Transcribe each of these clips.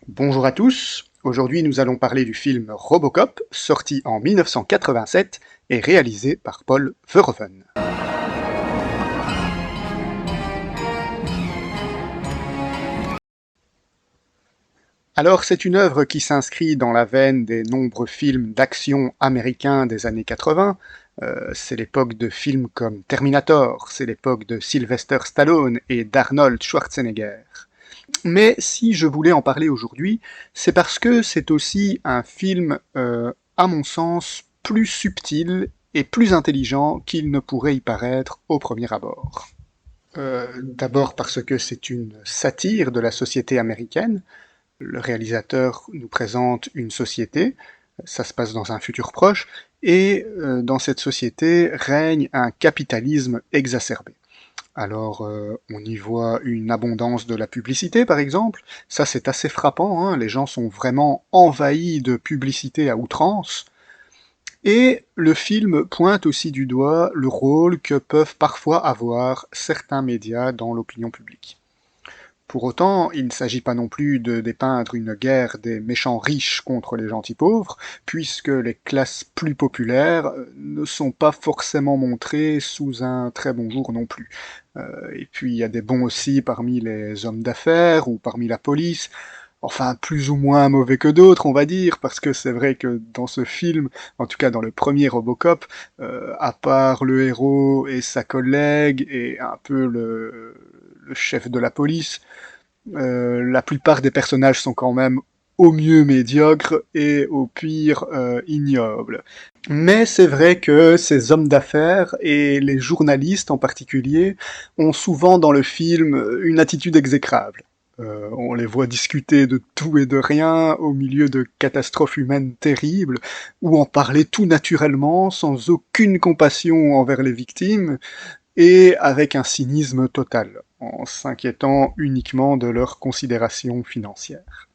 Bonjour à tous, aujourd'hui nous allons parler du film Robocop, sorti en 1987 et réalisé par Paul Verhoeven. Alors c'est une œuvre qui s'inscrit dans la veine des nombreux films d'action américains des années 80. C'est l'époque de films comme Terminator, c'est l'époque de Sylvester Stallone et d'Arnold Schwarzenegger. Mais si je voulais en parler aujourd'hui, c'est parce que c'est aussi un film, à mon sens, plus subtil et plus intelligent qu'il ne pourrait y paraître au premier abord. D'abord parce que c'est une satire de la société américaine. Le réalisateur nous présente une société, ça se passe dans un futur proche, et dans cette société règne un capitalisme exacerbé. Alors, on y voit une abondance de la publicité, par exemple. Ça, c'est assez frappant, hein. Les gens sont vraiment envahis de publicité à outrance. Et le film pointe aussi du doigt le rôle que peuvent parfois avoir certains médias dans l'opinion publique. Pour autant, il ne s'agit pas non plus de dépeindre une guerre des méchants riches contre les gentils pauvres, puisque les classes plus populaires ne sont pas forcément montrées sous un très bon jour non plus. Et puis il y a des bons aussi parmi les hommes d'affaires ou parmi la police, enfin plus ou moins mauvais que d'autres, on va dire, parce que c'est vrai que dans ce film, en tout cas dans le premier Robocop, à part le héros et sa collègue et un peu le chef de la police, la plupart des personnages sont quand même au mieux médiocres et au pire ignobles. Mais c'est vrai que ces hommes d'affaires et les journalistes en particulier ont souvent dans le film une attitude exécrable. On les voit discuter de tout et de rien au milieu de catastrophes humaines terribles, ou en parler tout naturellement, sans aucune compassion envers les victimes, et avec un cynisme total, en s'inquiétant uniquement de leurs considérations financières.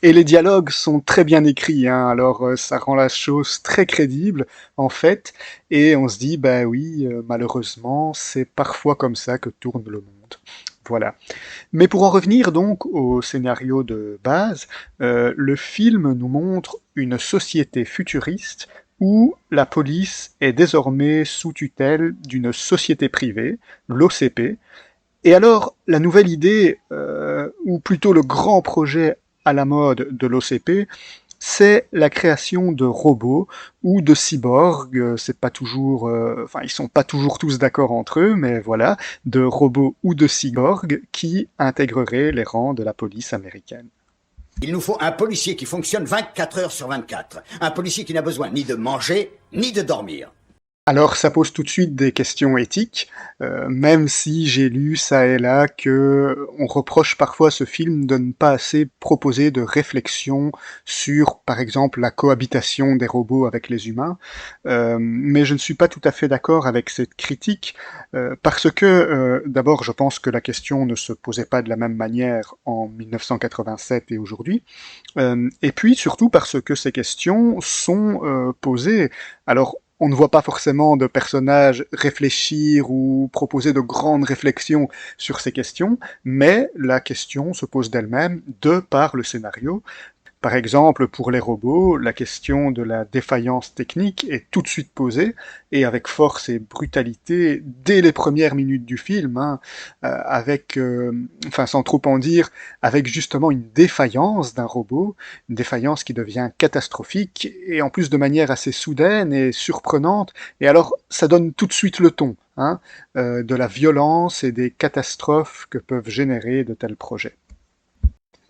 Et les dialogues sont très bien écrits, hein, alors ça rend la chose très crédible, en fait, et on se dit, bah oui, malheureusement, c'est parfois comme ça que tourne le monde. Voilà. Mais pour en revenir donc au scénario de base, le film nous montre une société futuriste où la police est désormais sous tutelle d'une société privée, l'OCP, et alors la nouvelle idée, ou plutôt le grand projet à la mode de l'OCP, c'est la création de robots ou de cyborgs. C'est pas toujours, enfin ils sont pas toujours tous d'accord entre eux, mais voilà, de robots ou de cyborgs qui intégreraient les rangs de la police américaine. Il nous faut un policier qui fonctionne 24 heures sur 24. Un policier qui n'a besoin ni de manger, ni de dormir. Alors ça pose tout de suite des questions éthiques, même si j'ai lu ça et là que on reproche parfois à ce film de ne pas assez proposer de réflexion sur, par exemple, la cohabitation des robots avec les humains. Mais je ne suis pas tout à fait d'accord avec cette critique, parce que d'abord je pense que la question ne se posait pas de la même manière en 1987 et aujourd'hui, et puis surtout parce que ces questions sont posées. Alors on ne voit pas forcément de personnages réfléchir ou proposer de grandes réflexions sur ces questions, mais la question se pose d'elle-même de par le scénario. Par exemple, pour les robots, la question de la défaillance technique est tout de suite posée, et avec force et brutalité, dès les premières minutes du film, hein, avec, enfin sans trop en dire, avec justement une défaillance d'un robot, une défaillance qui devient catastrophique, et en plus de manière assez soudaine et surprenante, et alors ça donne tout de suite le ton, hein, de la violence et des catastrophes que peuvent générer de tels projets.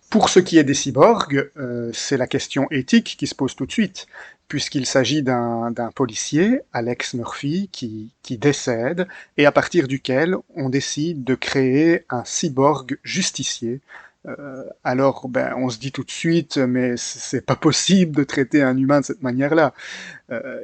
Pour ce qui est des cyborgs, c'est la question éthique qui se pose tout de suite, puisqu'il s'agit d'un policier, Alex Murphy, qui décède, et à partir duquel on décide de créer un cyborg justicier. Alors, ben, on se dit tout de suite, mais c'est pas possible de traiter un humain de cette manière-là.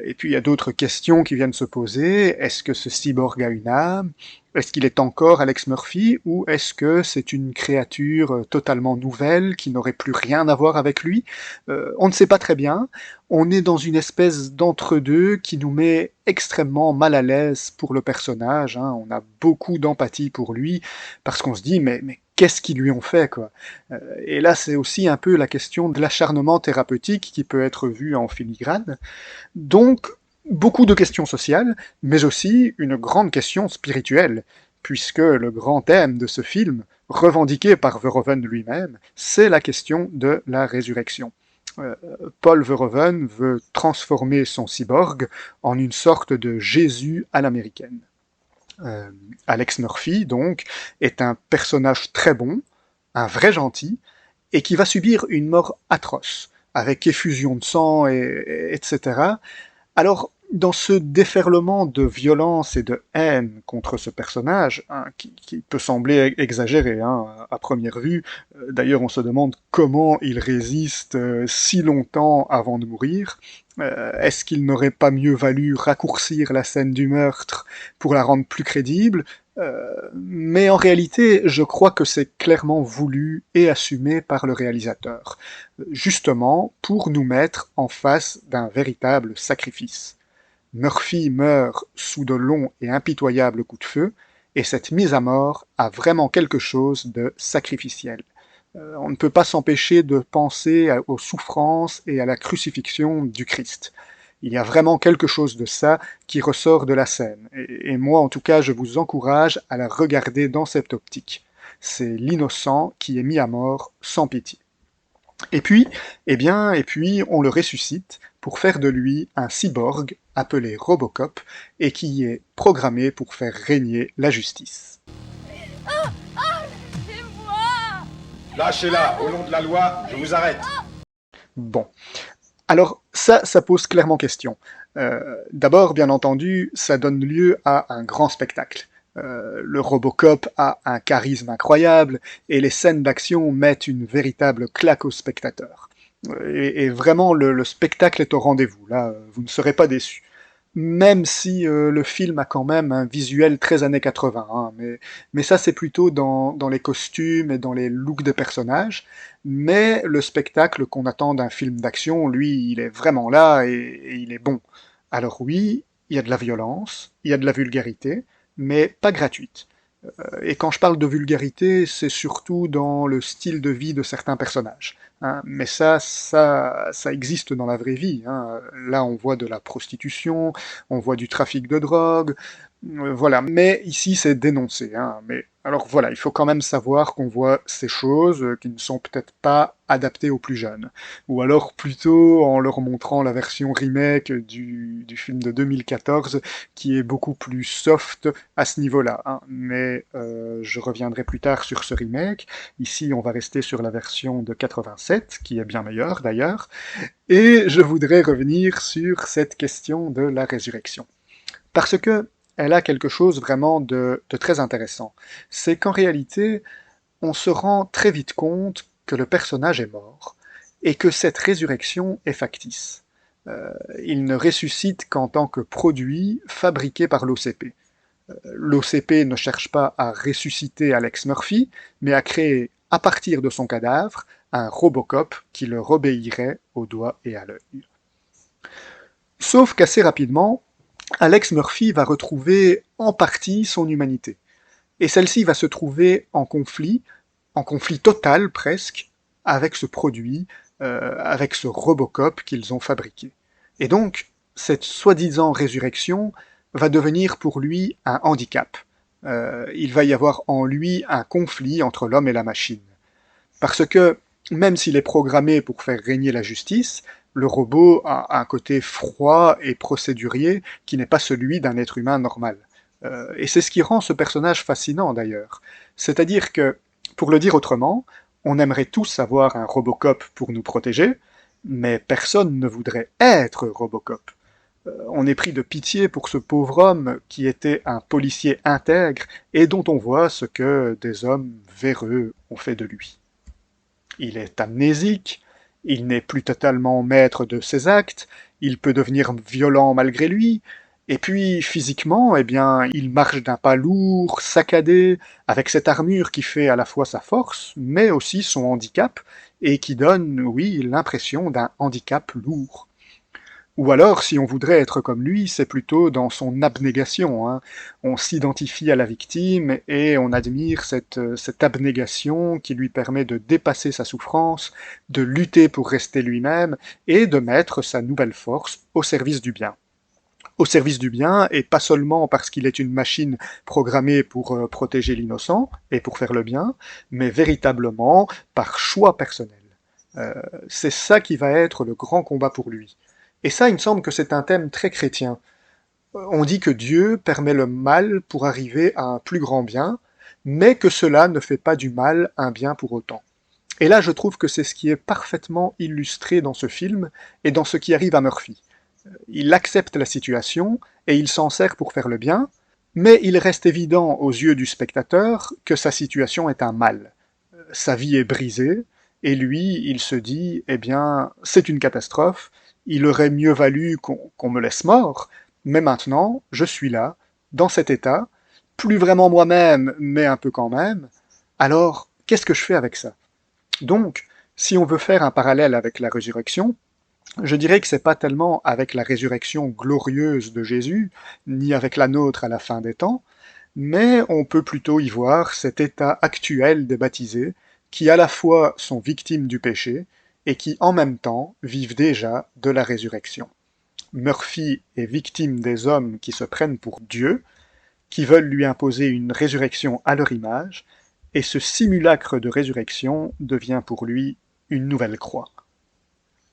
Et puis il y a d'autres questions qui viennent se poser. Est-ce que ce cyborg a une âme? Est-ce qu'il est encore Alex Murphy ou est-ce que c'est une créature totalement nouvelle qui n'aurait plus rien à voir avec lui? On ne sait pas très bien. On est dans une espèce d'entre-deux qui nous met extrêmement mal à l'aise pour le personnage, hein. On a beaucoup d'empathie pour lui parce qu'on se dit mais qu'est-ce qu'ils lui ont fait, quoi. Et là, c'est aussi un peu la question de l'acharnement thérapeutique qui peut être vu en filigrane. Donc, beaucoup de questions sociales, mais aussi une grande question spirituelle, puisque le grand thème de ce film, revendiqué par Verhoeven lui-même, c'est la question de la résurrection. Euh, Paul Verhoeven veut transformer son cyborg en une sorte de Jésus à l'américaine. Euh, Alex Murphy, donc, est un personnage très bon, un vrai gentil, et qui va subir une mort atroce, avec effusion de sang, etc. Alors, dans ce déferlement de violence et de haine contre ce personnage, hein, qui peut sembler exagéré à première vue, d'ailleurs on se demande comment il résiste si longtemps avant de mourir, est-ce qu'il n'aurait pas mieux valu raccourcir la scène du meurtre pour la rendre plus crédible? Mais en réalité, je crois que c'est clairement voulu et assumé par le réalisateur, justement pour nous mettre en face d'un véritable sacrifice. Murphy meurt sous de longs et impitoyables coups de feu, et cette mise à mort a vraiment quelque chose de sacrificiel. On ne peut pas s'empêcher de penser aux souffrances et à la crucifixion du Christ. Il y a vraiment quelque chose de ça qui ressort de la scène, et moi en tout cas je vous encourage à la regarder dans cette optique. C'est l'innocent qui est mis à mort sans pitié. Et puis, on le ressuscite pour faire de lui un cyborg appelé Robocop et qui est programmé pour faire régner la justice. C'est moi. Lâchez-la, au nom de la loi, je vous arrête. Bon. Alors, ça pose clairement question. D'abord, bien entendu, ça donne lieu à un grand spectacle. Le Robocop a un charisme incroyable et les scènes d'action mettent une véritable claque au spectateur. Et vraiment, le spectacle est au rendez-vous. Là, vous ne serez pas déçus. Même si le film a quand même un visuel très années 80, hein, mais ça c'est plutôt dans les costumes et dans les looks des personnages. Mais le spectacle qu'on attend d'un film d'action, lui, il est vraiment là et il est bon. Alors oui, il y a de la violence, il y a de la vulgarité, mais pas gratuite. Et quand je parle de vulgarité, c'est surtout dans le style de vie de certains personnages. Hein. Mais ça existe dans la vraie vie. Hein. Là, on voit de la prostitution, on voit du trafic de drogue, voilà. Mais ici, c'est dénoncé. Hein. Mais alors voilà, il faut quand même savoir qu'on voit ces choses qui ne sont peut-être pas adaptées aux plus jeunes. Ou alors plutôt en leur montrant la version remake du film de 2014, qui est beaucoup plus soft à ce niveau-là. Hein. Mais je reviendrai plus tard sur ce remake. Ici, on va rester sur la version de 87, qui est bien meilleure d'ailleurs. Et je voudrais revenir sur cette question de la résurrection. Parce que elle a quelque chose vraiment de très intéressant. C'est qu'en réalité, on se rend très vite compte que le personnage est mort, et que cette résurrection est factice. Il ne ressuscite qu'en tant que produit fabriqué par l'OCP. L'OCP ne cherche pas à ressusciter Alex Murphy, mais à créer, à partir de son cadavre, un Robocop qui leur obéirait au doigt et à l'œil. Sauf qu'assez rapidement, Alex Murphy va retrouver en partie son humanité. Et celle-ci va se trouver en conflit total presque, avec ce produit, avec ce Robocop qu'ils ont fabriqué. Et donc, cette soi-disant résurrection va devenir pour lui un handicap. Il va y avoir en lui un conflit entre l'homme et la machine. Parce que, même s'il est programmé pour faire régner la justice, le robot a un côté froid et procédurier qui n'est pas celui d'un être humain normal. Et c'est ce qui rend ce personnage fascinant d'ailleurs. C'est-à-dire que, pour le dire autrement, on aimerait tous avoir un Robocop pour nous protéger, mais personne ne voudrait être Robocop. On est pris de pitié pour ce pauvre homme qui était un policier intègre et dont on voit ce que des hommes véreux ont fait de lui. Il est amnésique, il n'est plus totalement maître de ses actes, il peut devenir violent malgré lui, et puis physiquement, eh bien, il marche d'un pas lourd, saccadé, avec cette armure qui fait à la fois sa force, mais aussi son handicap, et qui donne, oui, l'impression d'un handicap lourd. Ou alors, si on voudrait être comme lui, c'est plutôt dans son abnégation, hein. On s'identifie à la victime et on admire cette abnégation qui lui permet de dépasser sa souffrance, de lutter pour rester lui-même et de mettre sa nouvelle force au service du bien. Au service du bien, et pas seulement parce qu'il est une machine programmée pour protéger l'innocent et pour faire le bien, mais véritablement par choix personnel. Euh, c'est ça qui va être le grand combat pour lui. Et ça, il me semble que c'est un thème très chrétien. On dit que Dieu permet le mal pour arriver à un plus grand bien, mais que cela ne fait pas du mal un bien pour autant. Et là, je trouve que c'est ce qui est parfaitement illustré dans ce film et dans ce qui arrive à Murphy. Il accepte la situation et il s'en sert pour faire le bien, mais il reste évident aux yeux du spectateur que sa situation est un mal. Sa vie est brisée, et lui, il se dit, eh bien, c'est une catastrophe, il aurait mieux valu qu'on me laisse mort, mais maintenant, je suis là, dans cet état, plus vraiment moi-même, mais un peu quand même, alors qu'est-ce que je fais avec ça? Donc, si on veut faire un parallèle avec la résurrection, je dirais que c'est pas tellement avec la résurrection glorieuse de Jésus, ni avec la nôtre à la fin des temps, mais on peut plutôt y voir cet état actuel des baptisés, qui à la fois sont victimes du péché, et qui en même temps vivent déjà de la résurrection. Murphy est victime des hommes qui se prennent pour Dieu, qui veulent lui imposer une résurrection à leur image, et ce simulacre de résurrection devient pour lui une nouvelle croix.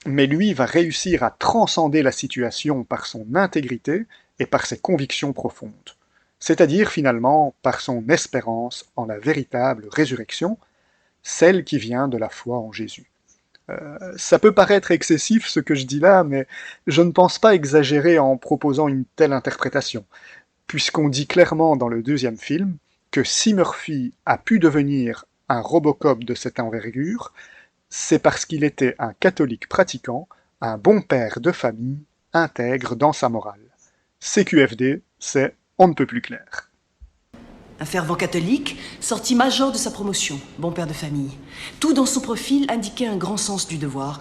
Mais lui va réussir à transcender la situation par son intégrité et par ses convictions profondes, c'est-à-dire finalement par son espérance en la véritable résurrection, celle qui vient de la foi en Jésus. Ça peut paraître excessif ce que je dis là, mais je ne pense pas exagérer en proposant une telle interprétation, puisqu'on dit clairement dans le deuxième film que si Murphy a pu devenir un Robocop de cette envergure, c'est parce qu'il était un catholique pratiquant, un bon père de famille, intègre dans sa morale. CQFD, c'est on ne peut plus clair. Un fervent catholique, sorti major de sa promotion, bon père de famille. Tout dans son profil indiquait un grand sens du devoir,